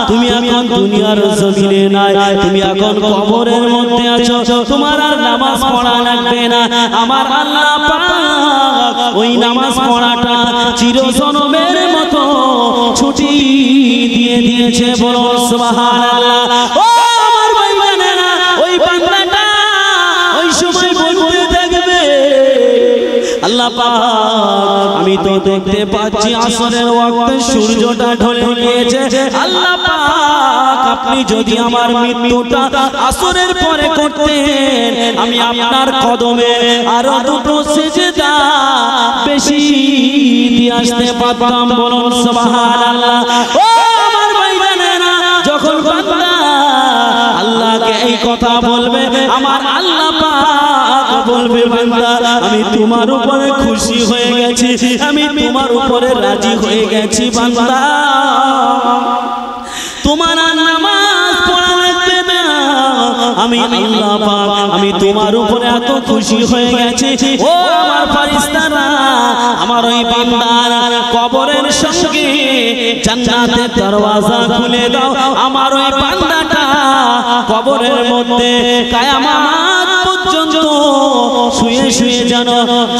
তুমি এখন দুনিয়ার জমিনে নাই, তুমি এখন কবরের মধ্যে আছো, তোমার আর নামাজ পড়া লাগবে না। আমার আল্লাহ পাক ওই নামাজ পড়াটা চিরজনমের মতো ছুটি দিয়ে দিয়েছে। বলুন সুবহানাল্লাহ। ও আমার ভাইজানেরা, ওই বান্দাটা ওই সময় বলতে থাকবে আল্লাহ পাক আমি তো দেখতে পাচ্ছি আসরের ওয়াক্তে সূর্যটা ঢলে গিয়েছে, আল্লাহ পাক আপনি যদি আমার মৃত্যুটা আসরের পরে করতেন, আমি আপনার কদমে আরো দুটো সিজদা বেশি দিয়ে আসতে পারতাম। বলুন সুবহানাল্লাহ। ও আমার ভাইজানেরা, যখন বান্দা আল্লাহকে এই কথা বলবে, আমার আল্লাহ পাক বলবে বান্দা আমি তোমার উপরে খুশি হয়ে গেছি, আমি তোমার উপরে রাজি হয়ে গেছি। বান্দা তোমার নামাজ পড়া লাগবে না, আমি আল্লাহ পাক আমি তোমার উপরে এত খুশি হয়ে গেছি ও আমার ফেরেশতারা আমার ওই বান্দার কবরের সঙ্গে জান্নাতের দরওয়াজা খুলে দাও আমার ওই বান্দাটা কবরের মধ্যে কিয়ামত পর্যন্ত শুয়ে শুয়ে যেন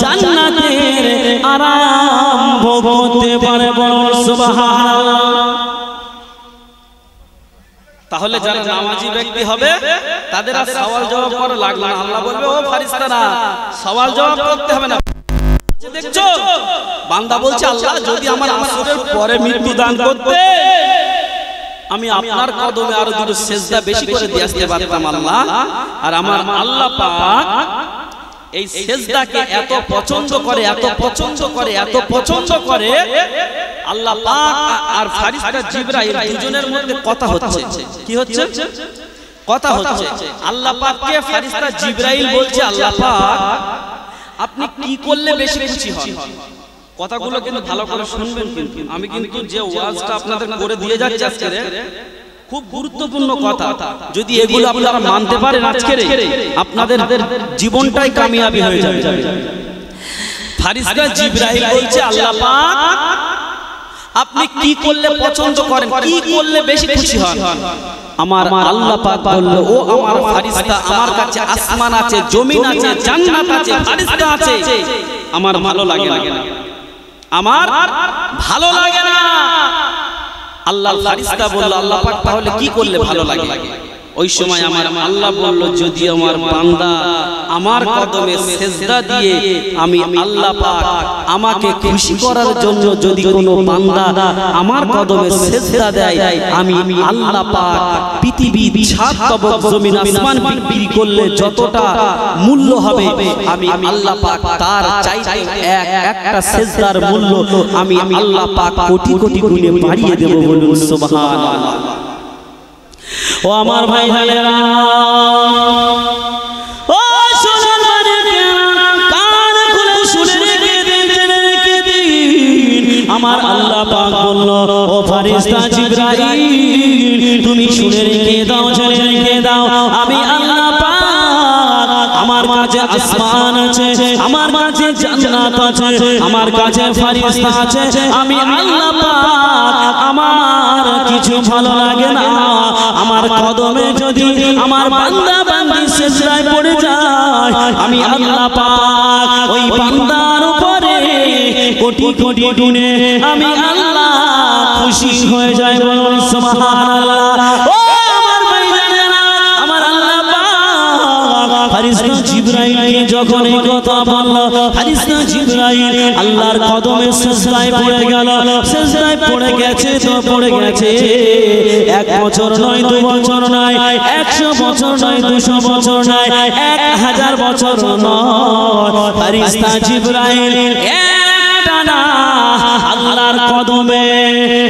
জান্নাতের আরাম ভোগ করতে পারে বলুন সুবহানাল্লাহ। তাহলে যারা নামাজি ব্যক্তি হবে তাদের আর সওয়াল জবাব করা লাগবে না। আল্লাহ বলবে ও ফেরেশতারা সওয়াল জবাব করতে হবে না। দেখছো বান্দা বলছে আল্লাহ যদি আমার আসরের পরে মৃত্যু দান করতে আমি আপনার কদমে আরো দুটো সেজদা বেশি করে দিয়ে আসতে পারতাম আল্লাহ। আর আমার আল্লাহ পাক এই সেজদাকে এত পছন্দ করে এত পছন্দ করে এত পছন্দ করে আল্লাহ পাক আর ফেরেশতা জিবরাইল দুজনের মধ্যে কথা হচ্ছে। কি হচ্ছে? কথা হচ্ছে। আল্লাহ পাককে ফেরেশতা জিবরাইল বলছে আল্লাহ পাক আপনি কি করলে বেশি খুশি হন? কথাগুলো কিন্তু ভালো করে শুনবেন। কিন্তু আমি কিন্তু যে ওয়াজটা আপনাদের করে দিয়ে যাচ্ছি আজকে খুব গুরুত্বপূর্ণ কথা। যদি এগুলো আপনারা মানতে পারেন আজকে আপনাদের জীবনটাই কামিয়াবি হয়ে যাবে। ফেরেশতা জিবরাইল বলছে আল্লাহ পাক আপনি কি করলে পছন্দ করেন, কি করলে বেশি খুশি হন? আমার আল্লাহ পাক বলল ও আমার ফেরেশতা আমার কাছে আসমান আছে, জমিন আছে, জান্নাত আছে, ফেরেশতা আছে, আমার ভালো লাগে না, আমার ভালো লাগে না। আল্লাহ ফেরেশতা বলল আল্লাহ পাক তাহলে কি করলে ভালো লাগে? ওই সময় আমার আল্লাহ বলল যদি আমার বান্দা আমার কদমে সেজদা দিয়ে আমি আল্লাহ পাক আমাকে খুশি করার জন্য যদি কোনো বান্দা আমার কদমে সেজদা দেয় আমি আল্লাহ পাক পৃথিবী সাত তবক জমিন আসমান বিক্রি করলে যতটা মূল্য হবে আমি আল্লাহ পাক তার চাইতে একটা সেজদার মূল্য আমি আল্লাহ পাক কোটি কোটি গুণে বাড়িয়ে দেব বলুন সুবহানাল্লাহ। ও আমার ভাই ভাইরা ও সোনার মানিকেরা কান খুলে শুনে রেখে দিন আমার আল্লাহ পাক বলল ও ফেরেশতা জিবরাইল তুমি শুনে রেখে দাও জেনে রেখে দাও আমি আল্লাহ পাক আমার কাছে আসমান আছে, আমার কাছে জান্নাত আছে, আমার কাছে ফেরেশতা আছে, আমি আল্লাহ পাক আমার কিছু ভালো লাগে না আমার কদমে যদি আমার বান্দা বান্দি সিজদায় পড়ে যায় আমি আল্লাহ পাক ওই বান্দার উপরে কোটি কোটি গুণে আমি আল্লাহ খুশি হয়ে যাই বলুন সুবহানাল্লাহ। ও আমার ভাইজানেরা আমার আল্লাহ পাক ফেরেশতা জিবরাইলকে যখন এই কথা বলল ফেরেশতা জিবরাইল আল্লাহর কদমে সিজদায় পড়ে গেল। সিজদায় পড়ে গেছে তো পড়ে গেছে, 1 বছর নয় 2 বছর নয় 100 বছর নয় 200 বছর নয় 1000 বছর নয় ফেরেশতা জিবরাইল একটানা আল্লাহর কদমে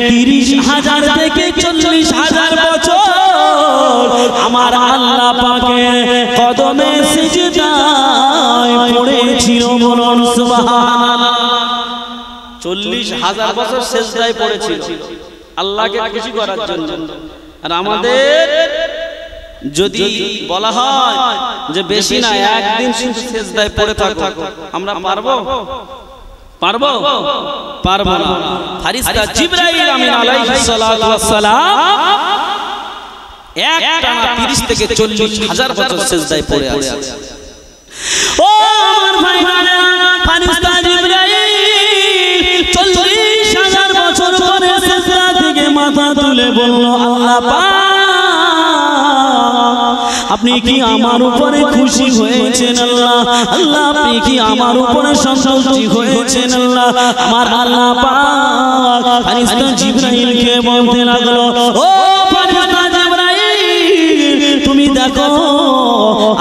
30,000 থেকে 40,000 বছর আমার আল্লাহ পাকের কদমে সিজদায় পড়েছিল বলুন সুবহানাল্লাহ। 40,000 বছর সিজদায় পড়েছিল আল্লাহকে খুশি করার জন্য। আর আমাদের যদি বলা হয় যে বেশি না একদিন শুধু সিজদায় পড়ে থাকো আমরা পারবো? পারবো? পারবো না। ফেরেশতা জিবরাইল আমিন আলাইহিস সালাতু ওয়াস সালাম একটানা 30 থেকে 40,000 বছর সিজদায় পড়ে আছে। ও আমার ভাইরা ফেরেশতা জিবরাইল 40,000 বছর পরে সিজদা থেকে মাথা তুলে বলল আল্লাহ পাক আপনি কি আমার উপরে খুশি হয়েছেন আল্লাহ? আল্লাহ আপনি কি আমার উপরে সন্তুষ্টি হয়েছেন আল্লাহ? আমার আল্লাহ পাক ফেরেশতা জিবরাইলকে বলতে লাগলো ও ফেরেশতা জিবরাইল তুমি দেখো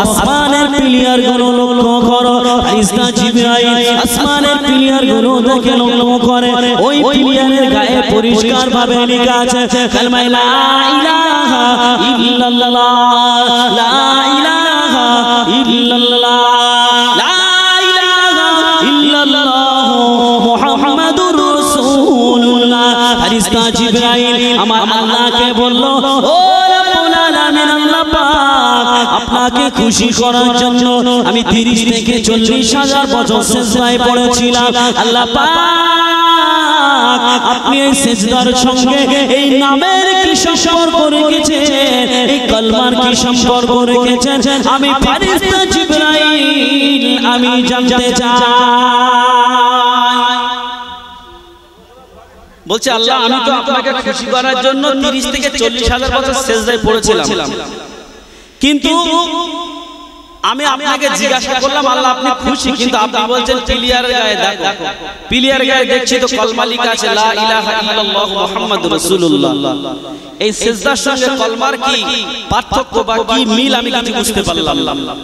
আসমানের পিলিয়ার গুলো লক্ষ্য করো। ফেরেশতা জিবরাইল আসমানের পিলিয়ার গুলো দেখে লক্ষ্য করে ওই পিলিয়ারের গায়ে পরিষ্কার ভাবে লেখা আছে কালেমা লা ইলাহা ইল্লাল্লাহ লা ইলাহা ইল্লাল্লাহ লা ইলাহা ইল্লাল্লাহ মুহাম্মাদুর রাসূলুল্লাহ। ফেরেশতা জিবরাইল আমার আল্লাহকে বলল ও রব্বুল আলামিন আল্লাহ পাক আপনাকে খুশি করার জন্য আমি 30 থেকে 40,000 বছর সিজদায় পড়েছিলাম। আল্লাহ পাক আপনি এই সিজদার সঙ্গে এই নামের কি সম্পর্ক রেখেছেন, এই কলমার কি সম্পর্ক রেখেছেন, আমি ফেরেশতা জিবরাইল আমি জানতে চাই। বলছে আল্লাহ আমি তো আপনাকে খুশি করার জন্য 30 থেকে 40,000 বছর সিজদায় পড়েছিলাম, কিন্তু আমি আপনাকে জিজ্ঞাসা করলাম আল্লাহ আপনি খুশি, কিন্তু আপনি বলছেন পিলিয়ার গায়ে দেখো, পিলিয়ার গায়ে দেখছি তো কলমা লেখা আছে লা ইলাহা ইল্লাল্লাহ মুহাম্মাদুর রাসূলুল্লাহ। এই সিজদার সঙ্গে কলমার কি পার্থক্য বা কি মিল আমি কিছু বুঝতে পারলাম না।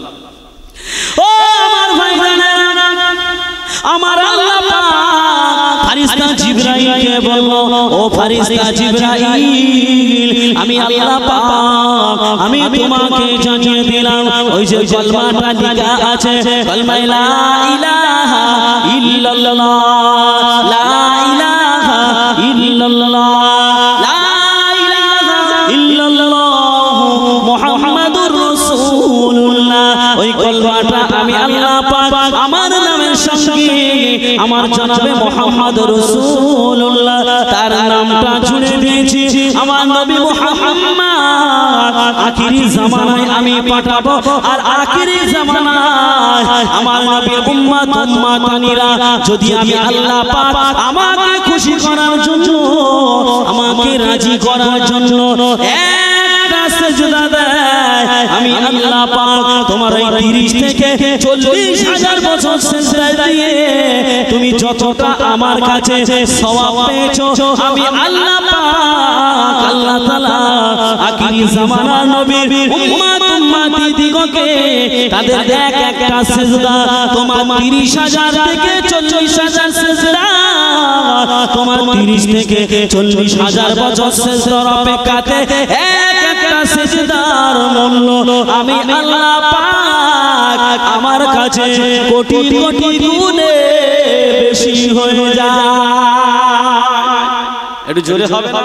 ও আমার ভাইরা, আমার আল্লাহ পাক ফেরেশতা জিবরাইলকে বলল, ও ফেরেশতা জিবরাইল আমি আল্লাহ পাক আমি তোমাকে জানিয়ে দিলাম ওই যে কলমাটা লেখা আছে কলমা লা ইলাহা ইল্লাল্লাহ, লা ইলাহা ইল্লাল্লাহ, লা ইলাহা ইল্লাল্লাহ মুহাম্মাদুর রাসূলুল্লাহ। ওই কলমাটা আমি আল্লাহ পাক আমার নামের সঙ্গে আমার জনাবে মুহাম্মদ রাসূলুল্লাহ তার নামটা জুড়ে দিয়েছি। আমার নবী মুহাম্মদ আখিরি জামানায় আমি পাঠাবো, আর আখিরি জামানায় আমার নবীর উম্মত উম্মতানিরা যদি আমি আল্লাহ পাক আমাকে খুশি করার জন্য আমাকে রাজি করার জন্য একটা সিজদা দেয়, আমি আল্লাহ পাক তোমার এই 30 থেকে 40,000 বছর সিজদা দিয়ে তুমি যতটা আমার কাছে সওয়াব পেয়েছো আমি আল্লাহ পাক আল্লাহ তাআলা আখিরি জামানার নবীর উম্মত উম্মতি দিগকে তাদের এক একটা সিজদা তোমার 30,000 থেকে 40,000 সিজদা তোমার 30 থেকে 40,000 বছর সিজদার অপেক্ষাতে এক একটা সিজদার মূল্য আমি আল্লাহ পাক আমার কাছে কোটি কোটি গুণে বেশি হয়ে যায়। একটু জোরে হবে না?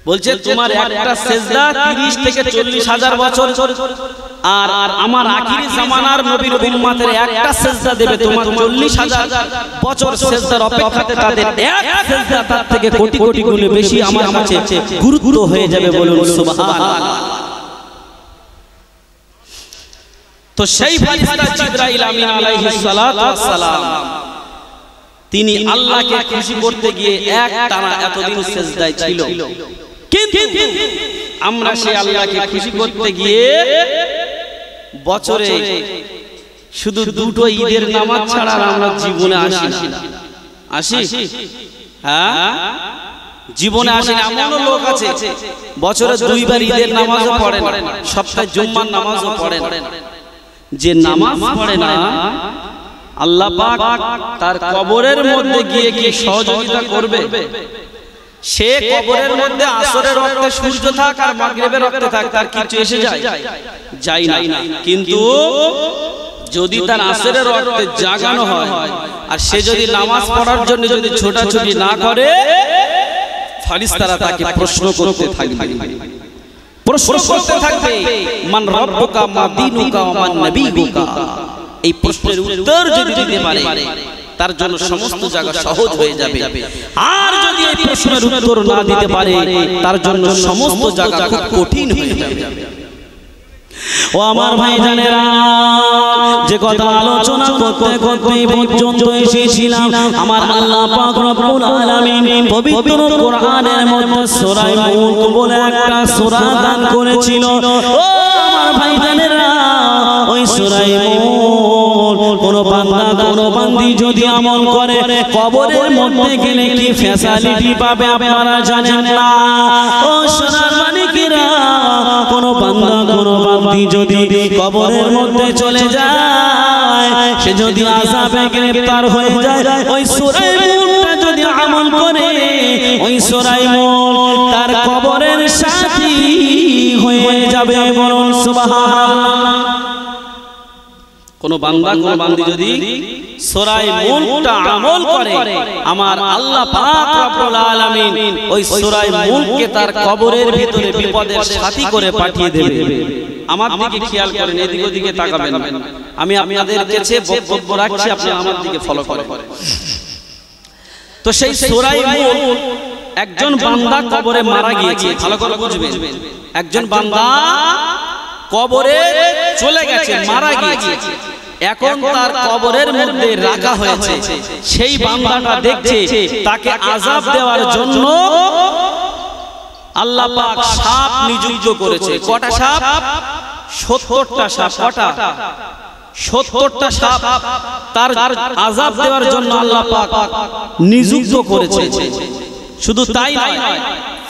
বলছে তোমার একটা সিজদা 30 থেকে 40,000 বছর, আর আমার আখিরি জামানার নবীর উম্মতের একটা সিজদা দেবে তোমার 40,000 বছর সিজদার অপেক্ষাতে তাদের এক সিজদা তার থেকে কোটি কোটি গুণে বেশি আমার কাছে গুরুত্ব হয়ে যাবে। বলুন সুবহানাল্লাহ। তো সেই ফেরেশতা জিবরাইল আমিন আলাইহিস সালাতু ওয়াস সালাম তিনি আল্লাহকে খুশি করতে গিয়ে এক টানা এতদিন সিজদায় ছিল, কিন্তু আমরা সেই আল্লাহকে খুশি করতে গিয়ে বছরে শুধু দুটো ঈদের নামাজ ছাড়া আমরা জীবনে আসি হ্যাঁ জীবনে আসে না। এমন লোক আছে বছরে 2 বার ঈদের নামাজও পড়ে না, সপ্তাহে জুম্মার নামাজও পড়ে না। যে নামাজ পড়ে না আল্লাহ পাক তার কবরের মধ্যে গিয়ে কি সহযোগিতা করবে? সে কবরের মধ্যে আসরের ওয়াক্তে সূর্য থাক আর মাগরিবের ওয়াক্তে থাক তার কিছু এসে যায় না, কিন্তু যদি তার আসরের ওয়াক্তে জাগানো হয় আর সে যদি নামাজ পড়ার জন্য যদি ছোটাছুটি না করে ফেরেশতারা তাকে প্রশ্ন করতে থাকবে মান রব্বুকা মা দীনুকা ওয়া মান নবিয়ুকা। এই প্রশ্নের উত্তর যদি দিতে পারে তার জন্য সমস্ত জায়গা সহজ হয়ে যাবে, আর যদি এই প্রশ্নের উত্তর না দিতে পারে তার জন্য সমস্ত জায়গা খুব কঠিন হয়ে যাবে। ও আমার ভাইজানেরা, যে কথা আলোচনা করতে করতে পর্যন্ত এসেছিলাম, আমার আল্লাহ পাক রব্বুল আলামিন পবিত্র কোরআনের মধ্যে সূরা মুলক বলে একটা সূরা দান করেছিল। ও আমার ভাইজানেরা, ওই সূরা মুলক কোন বান্দা কোন বান্দি যদি আমল করে কবরের মধ্যে গেলে কি ফ্যাসিলিটি পাবে আপনারা জানেন না। ও সোনার মানিকেরা, কোন বান্দা কোন বান্দি যদি কবরের মধ্যে চলে যায়, সে যদি আযাবে গ্রেফতার হয়ে যায়, ওই সূরা মুলকটা যদি আমল করে, ওই সূরা মুলক তার কবরের সাথী হয়ে যাবে। বলুন সুবহানাল্লাহ। কোন বান্দা কোন বান্দি যদি সূরা মুলকটা আমল করে, আমার আল্লাহ পাক রব্বুল আলামিন ওই সূরা মুলককে তার কবরের ভিতরে বিপদের সাথী করে পাঠিয়ে দেবে। আমার দিকে খেয়াল করেন, এদিকে ওদিকে তাকাবেন না। আমি আপনাদের কাছে বক্তব্য রাখছি, আপনি আমার দিকে ফলো করেন। তো সেই সূরা মুলক একজন বান্দা কবরে মারা গিয়েছে, ভালো করে বুঝবেন। একজন বান্দা কবরে চলে গেছে, মারা গিয়েছে, এখন তার কবরের মধ্যে রাখা হয়েছে। সেই বান্দাটা দেখছে তাকে আযাব দেওয়ার জন্য আল্লাহ পাক সাপ নিযুক্ত করেছে। কটা সাপ? 70টা সাপ। কটা? 70টা সাপ তার আযাব দেওয়ার জন্য আল্লাহ পাক নিযুক্ত করেছে। শুধু তাই নয়,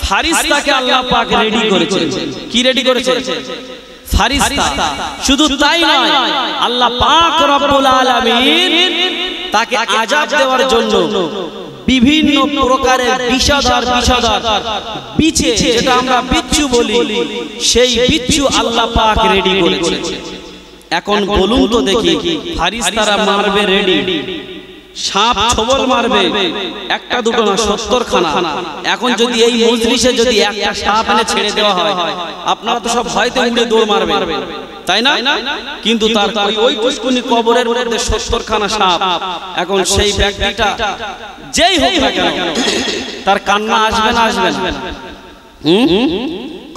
ফারিস্তাকে আল্লাহ পাক রেডি করেছে। কি রেডি করেছে? ফারিস্তা। শুধু তাই নয়, আল্লাহ পাক রব্বুল আলামিন তাকে আযাব দেওয়ার জন্য বিভিন্ন প্রকারের বিষধর বিছে, যেটা আমরা বিচ্ছু বলি, সেই বিচ্ছু আল্লাহ পাক রেডি করেছে। এখন বলুন তো দেখি, ফারিস্তারা মারবে রেডি, সাপ ছবল মারবে, একটা দুটো না 70 খানা। এখন যদি এই মজলিসে যদি একটা সাপ এনে ছেড়ে দেওয়া হয়, আপনারা তো সব ভয়তে উড়ে দৌড় মারবেন, তাই না? কিন্তু তার ওই পুষ্কুনি কবরের মধ্যে 70 খানা সাপ। এখন সেই ব্যক্তিটা যেই হোক না কেন, তার কান্না আসবে না? আসবে না?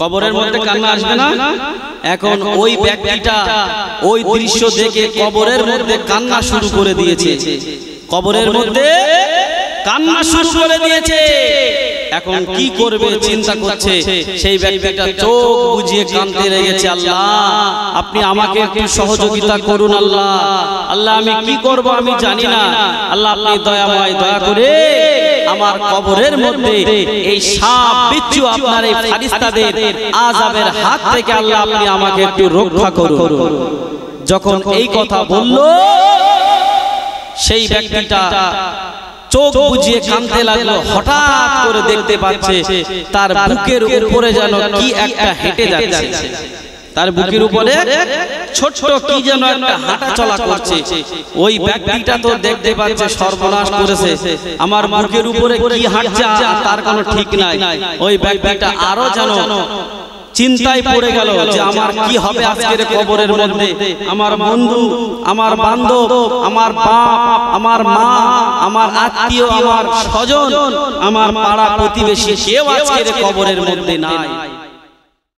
কবরের মধ্যে কান্না আসবে না? এখন ওই ব্যক্তিটা ওই দৃশ্য দেখে কবরের মধ্যে কান্না শুরু করে দিয়েছে। কবরের মধ্যে কান্না শুরু করে দিয়েছে। এখন কি করবে চিন্তা করছে। সেই ব্যক্তিটা চোখ বুজিয়ে কাঁদতে লেগেছে, আল্লাহ আপনি আমাকে একটু সহযোগিতা করুন। আল্লাহ, আল্লাহ আমি কি করব আমি জানি না। আল্লাহ আপনি দয়াময়, দয়া করে আমার কবরের মধ্যে এই সাপ বিচ্ছু আপনার এই ফারিস্তাদের আযাবের হাত থেকে আল্লাহ আপনি আমাকে একটু রক্ষা করুন। যখন এই কথা বলল, সেই ব্যক্তিটা চোখ বুজিয়ে কাঁদতে লাগলো। হঠাৎ করে দেখতে পাচ্ছে তার বুকের উপরে যেন কি একটা হেঁটে যাচ্ছে। তার বুকের উপরে ছোট্ট কি যেন একটা হাঁটা চলা করছে। ওই ব্যক্তিটা তো দেখতে পাচ্ছে সর্বনাশ করেছে, আমার বুকের উপরে কি হাঁটছে তার কোনো ঠিক নাই। ওই ব্যক্তিটা আরো যেন চিন্তায় পড়ে গেল যে আমার কি হবে আজকের কবরের মধ্যে। আমার বন্ধু, আমার বান্ধব, আমার বাপ, আমার মা, আমার আত্মীয়, আমার স্বজন, আমার পাড়া প্রতিবেশী কেউ আজকের কবরের মধ্যে নাই।